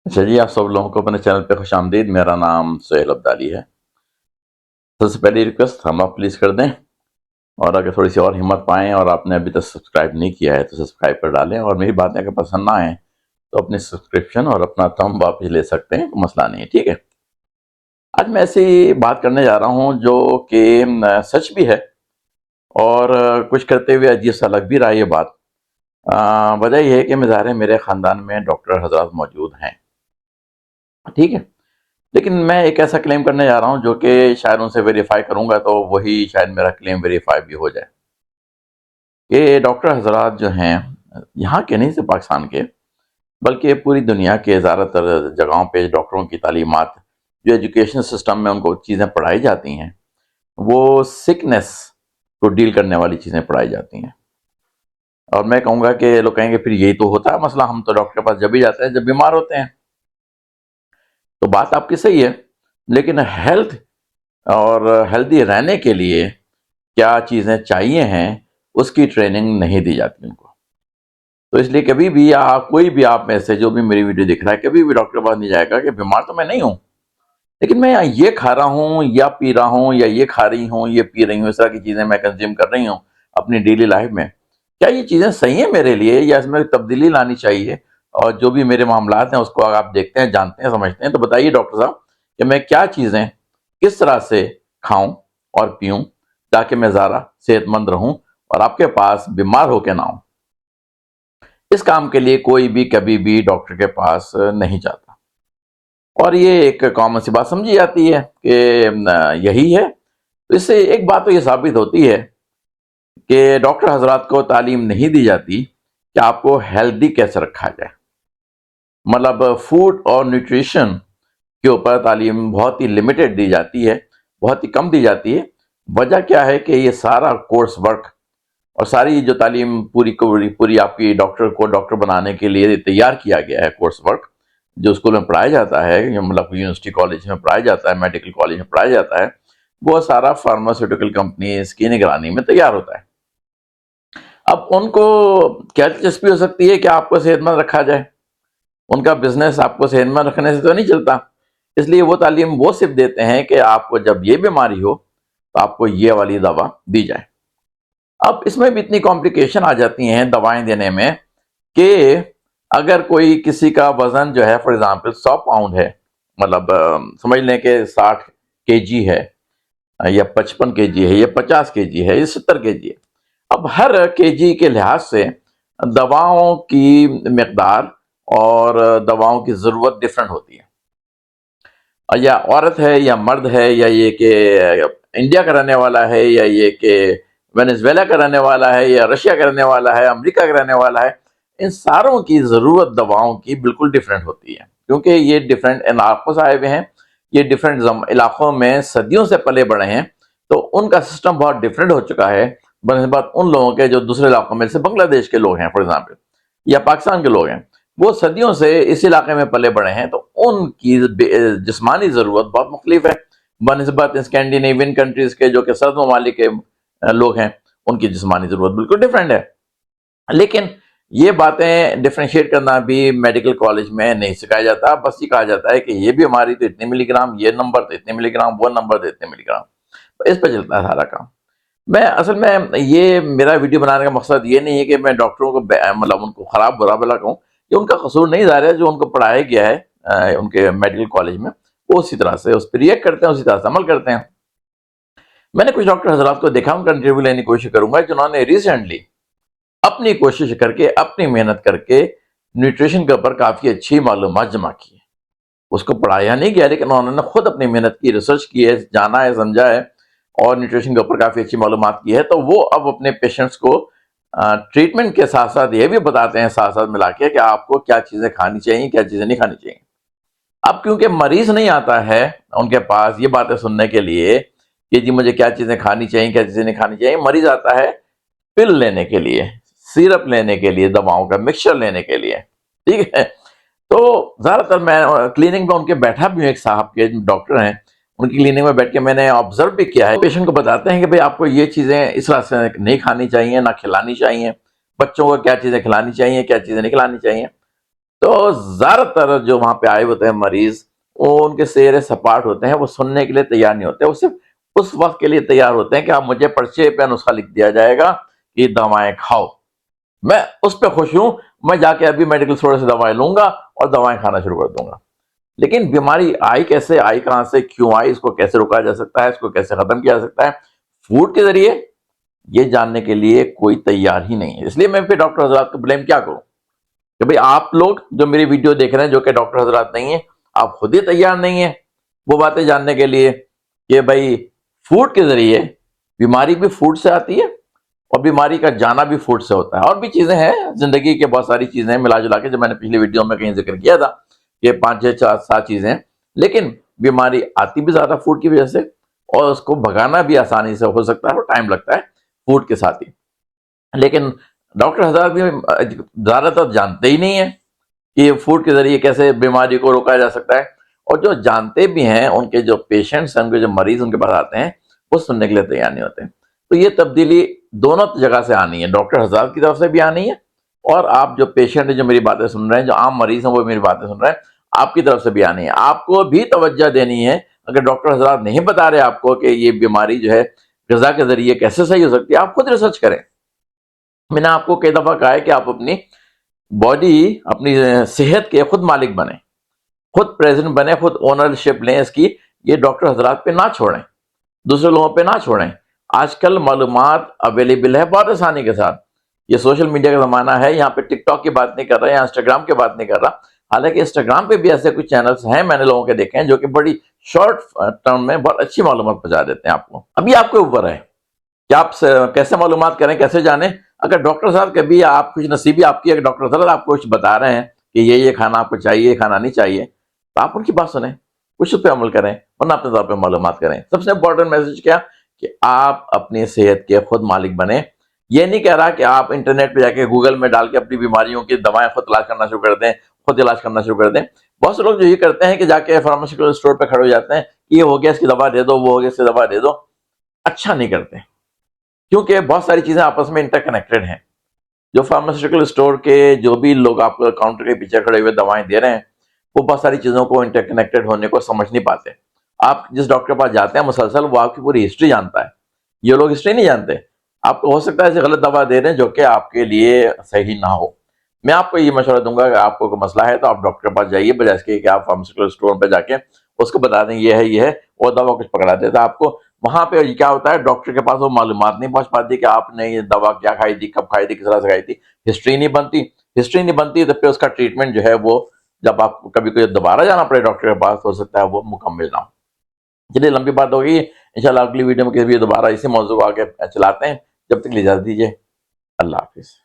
اچھا جی، آپ سب لوگوں کو اپنے چینل پہ خوش آمدید۔ میرا نام سہیل عبدالی ہے۔ سب سے پہلی ریکویسٹ ہم آپ پلیز کر دیں، اور اگر تھوڑی سی اور ہمت پائیں اور آپ نے ابھی تک سبسکرائب نہیں کیا ہے تو سبسکرائب کر ڈالیں، اور میری باتیں اگر پسند نہ آئیں تو اپنی سبسکرپشن اور اپنا تھم واپس لے سکتے ہیں، کوئی مسئلہ نہیں ہے، ٹھیک ہے۔ آج میں ایسی بات کرنے جا رہا ہوں جو کہ سچ بھی ہے، اور کچھ کرتے ہوئے عجیب سا لگ بھی رہا ہے یہ بات۔ وجہ یہ ہے کہ میں ظاہر ہے میرے خاندان میں ڈاکٹر حضرات موجود ہیں، ٹھیک ہے، لیکن میں ایک ایسا کلیم کرنے جا رہا ہوں جو کہ شاید ان سے ویریفائی کروں گا تو وہی شاید میرا کلیم ویریفائی بھی ہو جائے، کہ ڈاکٹر حضرات جو ہیں یہاں کے نہیں، صرف پاکستان کے بلکہ پوری دنیا کے زیادہ تر جگہوں پہ ڈاکٹروں کی تعلیمات جو ایجوکیشن سسٹم میں ان کو چیزیں پڑھائی جاتی ہیں، وہ سکنس کو ڈیل کرنے والی چیزیں پڑھائی جاتی ہیں۔ اور میں کہوں گا کہ لوگ کہیں گے پھر یہی تو ہوتا ہے مسئلہ، ہم تو ڈاکٹر کے پاس جب ہی جاتے ہیں جب بیمار ہوتے ہیں۔ تو بات آپ کی صحیح ہے، لیکن ہیلتھ اور ہیلدی رہنے کے لیے کیا چیزیں چاہیے ہیں اس کی ٹریننگ نہیں دی جاتی ان کو۔ تو اس لیے کبھی بھی کوئی بھی آپ میں سے جو بھی میری ویڈیو دیکھ رہا ہے کبھی بھی ڈاکٹر کے پاس نہیں جائے گا کہ بیمار تو میں نہیں ہوں، لیکن میں یہ کھا رہا ہوں یا پی رہا ہوں یا یہ کھا رہی ہوں یہ پی رہی ہوں، اس طرح کی چیزیں میں کنزیوم کر رہی ہوں اپنی ڈیلی لائف میں، کیا یہ چیزیں صحیح ہیں میرے لیے یا اس میں تبدیلی لانی چاہیے؟ اور جو بھی میرے معاملات ہیں اس کو آپ دیکھتے ہیں، جانتے ہیں، سمجھتے ہیں، تو بتائیے ڈاکٹر صاحب کہ میں کیا چیزیں کس طرح سے کھاؤں اور پیوں تاکہ میں زیادہ صحت مند رہوں اور آپ کے پاس بیمار ہو کے نہ ہوں۔ اس کام کے لیے کوئی بھی کبھی بھی ڈاکٹر کے پاس نہیں جاتا، اور یہ ایک کامن سی بات سمجھی جاتی ہے کہ یہی ہے۔ تو اس سے ایک بات تو یہ ثابت ہوتی ہے کہ ڈاکٹر حضرات کو تعلیم نہیں دی جاتی کہ آپ کو ہیلدی کیسے رکھا جائے، مطلب فوڈ اور نیوٹریشن کے اوپر تعلیم بہت ہی لمیٹڈ دی جاتی ہے، بہت ہی کم دی جاتی ہے۔ وجہ کیا ہے کہ یہ سارا کورس ورک اور ساری جو تعلیم پوری آپ کی ڈاکٹر کو ڈاکٹر بنانے کے لیے تیار کیا گیا ہے، کورس ورک جو اسکول میں پڑھایا جاتا ہے، مطلب یونیورسٹی کالج میں پڑھایا جاتا ہے، میڈیکل کالج میں پڑھایا جاتا ہے، وہ سارا فارماسیوٹیکل کمپنیز کی نگرانی میں تیار ہوتا ہے۔ اب ان کو کیا دلچسپی ہو سکتی ہے کہ آپ کو صحت مند رکھا جائے؟ ان کا بزنس آپ کو صحت مند رکھنے سے تو نہیں چلتا، اس لیے وہ تعلیم وہ صرف دیتے ہیں کہ آپ کو جب یہ بیماری ہو تو آپ کو یہ والی دوا دی جائے۔ اب اس میں بھی اتنی کمپلیکیشن آ جاتی ہیں دوائیں دینے میں کہ اگر کوئی کسی کا وزن جو ہے فار ایگزامپل 100 پاؤنڈ ہے، مطلب سمجھ لیں کہ 60 کے جی ہے یا 55 کے جی ہے یا 50 کے جی ہے یا 70 کے جی ہے، اب ہر کے جی کے لحاظ سے دواؤں کی مقدار اور دواؤں کی ضرورت ڈفرینٹ ہوتی ہے، یا عورت ہے یا مرد ہے، یا یہ کہ انڈیا کا رہنے والا ہے یا یہ کہ وینزویلا کا رہنے والا ہے یا رشیا کا رہنے والا ہے، امریکہ کا رہنے والا ہے، ان ساروں کی ضرورت دواؤں کی بالکل ڈفرینٹ ہوتی ہے، کیونکہ یہ ڈفرینٹ علاقوں سے آئے ہوئے ہیں، یہ ڈفرینٹ علاقوں میں صدیوں سے پلے بڑے ہیں، تو ان کا سسٹم بہت ڈفرینٹ ہو چکا ہے بنسبت ان لوگوں کے جو دوسرے علاقوں میں، جیسے بنگلہ دیش کے لوگ ہیں فار ایگزامپل، یا پاکستان کے لوگ ہیں، وہ صدیوں سے اس علاقے میں پلے بڑے ہیں، تو ان کی جسمانی ضرورت بہت مختلف ہے بنسبت اسکینڈینیوین کنٹریز کے جو کہ سرد ممالک کے لوگ ہیں، ان کی جسمانی ضرورت بالکل ڈفرینٹ ہے۔ لیکن یہ باتیں ڈفرینشیٹ کرنا بھی میڈیکل کالج میں نہیں سکھایا جاتا، بس یہ کہا جاتا ہے کہ یہ بیماری تو اتنے ملی گرام، یہ نمبر تو اتنے ملی گرام، وہ نمبر تو اتنے ملی گرام، اس پہ چلتا ہے سارا کام۔ میں اصل میں یہ میرا ویڈیو بنانے کا مقصد یہ نہیں ہے کہ میں ڈاکٹروں کو مطلب ان کو خراب برا بلا کہوں، یہ ان کا قصور نہیں، ظاہر ہے جو ان کو پڑھایا گیا ہے ان کے میڈیکل کالج میں، وہ اسی طرح سے اس پہ ریئیکٹ کرتے ہیں، اسی طرح سے عمل کرتے ہیں۔ میں نے کچھ ڈاکٹر حضرات کو دیکھا، ان کا انٹرویو لینے کی کوشش کروں گا جنہوں نے ریسنٹلی اپنی کوشش کر کے، اپنی محنت کر کے نیوٹریشن کے اوپر کافی اچھی معلومات جمع کی ہے۔ اس کو پڑھایا نہیں گیا، لیکن انہوں نے خود اپنی محنت کی، ریسرچ کی ہے، جانا ہے، سمجھا ہے، اور نیوٹریشن کے اوپر کافی اچھی معلومات کی ہے، تو وہ اب اپنے پیشنٹس کو ٹریٹمنٹ کے ساتھ ساتھ یہ بھی بتاتے ہیں، ساتھ ساتھ ملا کے، کہ آپ کو کیا چیزیں کھانی چاہیے، کیا چیزیں نہیں کھانی چاہیے۔ اب کیونکہ مریض نہیں آتا ہے ان کے پاس یہ باتیں سننے کے لیے کہ جی مجھے کیا چیزیں کھانی چاہیے، کیا چیزیں نہیں کھانی چاہیے، مریض آتا ہے پل لینے کے لیے، سیرپ لینے کے لیے، دواؤں کا مکسچر لینے کے لیے، ٹھیک ہے۔ تو زیادہ تر میں کلینک میں ان کے بیٹھا بھی ہوں، ایک صاحب کے ڈاکٹر ہیں، ان کی کلینک میں بیٹھ کے میں نے آبزرو بھی کیا ہے، پیشنٹ کو بتاتے ہیں کہ بھئی آپ کو یہ چیزیں اس طرح سے نہیں کھانی چاہیے، نہ کھلانی چاہیے، بچوں کو کیا چیزیں کھلانی چاہیے، کیا چیزیں نہیں کھلانی چاہیے۔ تو زیادہ تر جو وہاں پہ آئے ہوتے ہیں مریض، وہ ان کے چہرے سپاٹ ہوتے ہیں، وہ سننے کے لیے تیار نہیں ہوتے، وہ صرف اس وقت کے لیے تیار ہوتے ہیں کہ آپ مجھے پرچے پہ نسخہ لکھ دیا جائے گا کہ دوائیں کھاؤ، میں اس پہ خوش ہوں، میں جا کے ابھی میڈیکل اسٹور سے دوائیں لوں گا اور دوائیں کھانا شروع کر دوں گا۔ لیکن بیماری آئی کیسے، آئی کہاں سے، کیوں آئی، اس کو کیسے روکا جا سکتا ہے، اس کو کیسے ختم کیا جا سکتا ہے فوڈ کے ذریعے، یہ جاننے کے لیے کوئی تیار ہی نہیں ہے۔ اس لیے میں پھر ڈاکٹر حضرات کو بلیم کیا کروں کہ بھئی آپ لوگ جو میری ویڈیو دیکھ رہے ہیں جو کہ ڈاکٹر حضرات نہیں ہیں، آپ خود ہی تیار نہیں ہیں وہ باتیں جاننے کے لیے کہ بھئی فوڈ کے ذریعے بیماری بھی فوڈ سے آتی ہے اور بیماری کا جانا بھی فوڈ سے ہوتا ہے۔ اور بھی چیزیں ہیں زندگی کے، بہت ساری چیزیں ہیں ملا جلا کے، جو میں نے پچھلی ویڈیو میں کہیں ذکر کیا تھا کہ 5-6-7 چیزیں ہیں، لیکن بیماری آتی بھی زیادہ فوڈ کی وجہ سے، اور اس کو بھگانا بھی آسانی سے ہو سکتا ہے اور ٹائم لگتا ہے فوڈ کے ساتھ ہی۔ لیکن ڈاکٹر حضرات بھی زیادہ تر جانتے ہی نہیں ہیں کہ فوڈ کے ذریعے کیسے بیماری کو روکا جا سکتا ہے، اور جو جانتے بھی ہیں ان کے جو پیشنٹس ہیں، ان کے جو مریض ان کے پاس آتے ہیں، وہ سننے کے لیے تیار نہیں ہوتے۔ تو یہ تبدیلی دونوں جگہ سے آنی ہے، ڈاکٹر حضرات کی طرف سے بھی آنی ہے، اور آپ جو پیشنٹ ہیں جو میری باتیں سن رہے ہیں، جو عام مریض ہیں وہ میری باتیں سن رہے ہیں، آپ کی طرف سے بھی آنی ہے۔ آپ کو بھی توجہ دینی ہے، اگر ڈاکٹر حضرات نہیں بتا رہے آپ کو کہ یہ بیماری جو ہے غذا کے ذریعے کیسے صحیح ہو سکتی ہے، آپ خود ریسرچ کریں۔ میں نے آپ کو کئی دفعہ کہا ہے کہ آپ اپنی باڈی، اپنی صحت کے خود مالک بنیں، خود پریزیڈنٹ بنے، خود اونرشپ لیں اس کی، یہ ڈاکٹر حضرات پہ نہ چھوڑیں، دوسرے لوگوں پہ نہ چھوڑیں۔ آج کل معلومات اویلیبل ہے بہت آسانی کے ساتھ، یہ سوشل میڈیا کا زمانہ ہے، یہاں پہ ٹک ٹاک کی بات نہیں کر رہا، یہاں انسٹاگرام کی بات نہیں کر رہا، حالانکہ انسٹاگرام پہ بھی ایسے کچھ چینلز ہیں میں نے لوگوں کے دیکھے ہیں جو کہ بڑی شارٹ ٹرم میں بہت اچھی معلومات پہنچا دیتے ہیں آپ کو۔ ابھی آپ کے اوپر ہے کہ آپ کیسے معلومات کریں، کیسے جانیں۔ اگر ڈاکٹر صاحب کبھی آپ خوش نصیبی آپ کی، اگر ڈاکٹر صاحب آپ کو کچھ بتا رہے ہیں کہ یہ کھانا آپ کو چاہیے، یہ کھانا نہیں چاہیے، تو آپ ان کی بات سنیں، کچھ اس پہ عمل کریں، ورنہ اپنے طور پہ معلومات کریں۔ سب سے امپورٹنٹ میسج کیا کہ آپ اپنی صحت کے خود مالک بنیں۔ یہ نہیں کہہ رہا کہ آپ انٹرنیٹ پہ جا کے گوگل میں ڈال کے اپنی بیماریوں کی دوائیں خود تلاش کرنا شروع کر دیں، خود علاج کرنا شروع کر دیں۔ بہت سے لوگ جو یہ کرتے ہیں کہ جا کے فارماسیوٹیکل اسٹور پہ کھڑے ہو جاتے ہیں، یہ ہو گیا اس کی دوا دے دو، وہ ہو گیا اس کی دوا دے دو۔ اچھا نہیں کرتے، کیونکہ بہت ساری چیزیں آپس میں انٹر کنیکٹڈ ہیں۔ جو فارماسیوٹیکل اسٹور کے جو بھی لوگ آپ کو کاؤنٹر کے پیچھے کھڑے ہوئے دوائیں دے رہے ہیں، وہ بہت ساری چیزوں کو انٹر کنیکٹڈ ہونے کو سمجھ نہیں پاتے۔ آپ جس ڈاکٹر کے پاس جاتے ہیں مسلسل، وہ آپ کی پوری ہسٹری جانتا ہے، یہ لوگ ہسٹری نہیں جانتے۔ آپ کو ہو سکتا ہے ایسے غلط دوا دے رہے ہیں جو کہ آپ کے لیے صحیح نہ ہو۔ میں آپ کو یہ مشورہ دوں گا کہ آپ کو کوئی مسئلہ ہے تو آپ ڈاکٹر کے پاس جائیے، بجائے اس کے کہ آپ فارماسیوٹیکل اسٹور پہ جا کے اس کو بتا دیں یہ ہے، وہ دوا کچھ پکڑا دیتا آپ کو۔ وہاں پہ کیا ہوتا ہے، ڈاکٹر کے پاس وہ معلومات نہیں پہنچ پاتی کہ آپ نے یہ دوا کیا کھائی تھی، کب کھائی تھی، کس طرح سے کھائی تھی، ہسٹری نہیں بنتی، تو پھر اس کا ٹریٹمنٹ جو ہے وہ جب آپ کو کبھی کوئی دوبارہ جانا پڑے ڈاکٹر کے پاس، ہو سکتا ہے وہ مکمل نہ ہو۔ چلیے لمبی بات ہوگی، انشاءاللہ اگلی ویڈیو میں کسی بھی دوبارہ اسی موضوع کو آگے چلاتے ہیں۔ جب تک اجازت دیجیے، اللہ حافظ۔